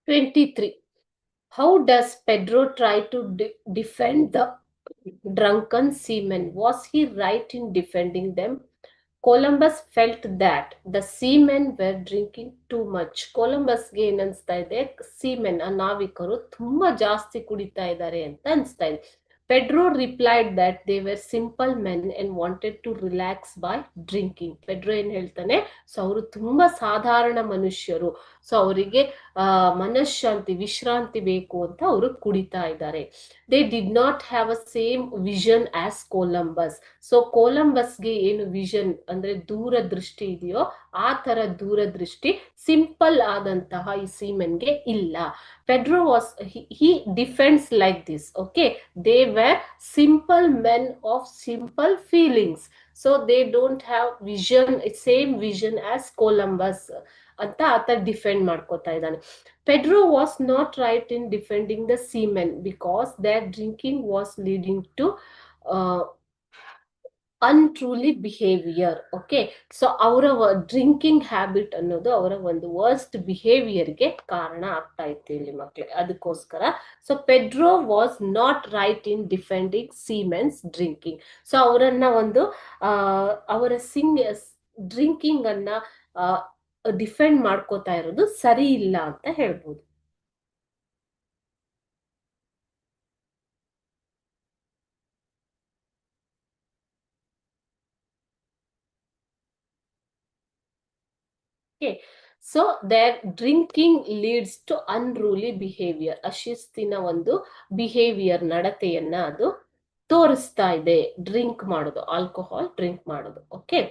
23. How does Pedro try to defend the drunken seamen? Was he right in defending them? Columbus felt that the seamen were drinking too much. ಕೊಲಂಬಸ್ಗೆ ಏನ್ ಅನ್ಸ್ತಾ ಇದೆ, semen ನಾವಿಕರು ತುಂಬಾ ಜಾಸ್ತಿ ಕುಡಿತಾ ಇದ್ದಾರೆ ಅಂತ ಅನ್ಸ್ತಾ ಇದೆ. Pedro replied that they were simple men and wanted to relax by drinking. Pedro ಏನ್ ಹೇಳ್ತಾನೆ, ಸೊ ಅವರು ತುಂಬಾ ಸಾಧಾರಣ ಮನುಷ್ಯರು, ಸೊ ಅವರಿಗೆ ಮನಃಶಾಂತಿ ವಿಶ್ರಾಂತಿ ಬೇಕು ಅಂತ ಅವರು ಕುಡಿತಾ ಇದ್ದಾರೆ. They did not have a same vision as Columbus. So ಕೊಲಂಬಸ್ಗೆ ಏನು ವಿಷನ್ ಅಂದ್ರೆ ದೂರದೃಷ್ಟಿ ಇದೆಯೋ ಆ ತರ ದೂರದೃಷ್ಟಿ ಸಿಂಪಲ್ ಆದಂತಹ ಈ ಸೀಮೆನ್ಗೆ ಇಲ್ಲ. Pedro was he defends like this. Okay, they were simple men of simple feelings, so they don't have vision, same vision as Columbus ಅಂತ ಆತ ಡಿಫೆಂಡ್ ಮಾಡ್ಕೋತಾ ಇದ್ದಾನೆ. Pedro was not right in defending the seamen because their drinking was leading to unruly behaviour. Okay, so ಅವರ drinking habit ಅನ್ನೋದು ಅವರ ಒಂದು worst ಬಿಹೇವಿಯರ್ಗೆ ಕಾರಣ ಆಗ್ತಾ ಇತ್ತು ಇಲ್ಲಿ ಮಕ್ಕಳೇ. ಅದಕ್ಕೋಸ್ಕರ so Pedro was not right in defending siemens drinking. So ಅವರನ್ನ ಒಂದು ಅವರ ಡ್ರಿಂಕಿಂಗ್ ಅನ್ನ ಡಿಫೆಂಡ್ ಮಾಡ್ಕೋತಾ ಇರೋದು ಸರಿ ಇಲ್ಲ ಅಂತ ಹೇಳ್ಬೋದು. Okay, so their drinking leads to unruly behavior. ಅಶಿಸ್ತಿನ ಒಂದು ಬಿಹೇವಿಯರ್ ನಡತೆಯನ್ನ ಅದು ತೋರಿಸ್ತಾ ಇದೆ. ಡ್ರಿಂಕ್ ಮಾಡೋದು, ಆಲ್ಕೋಹಾಲ್ ಡ್ರಿಂಕ್ ಮಾಡೋದು. ಓಕೆ,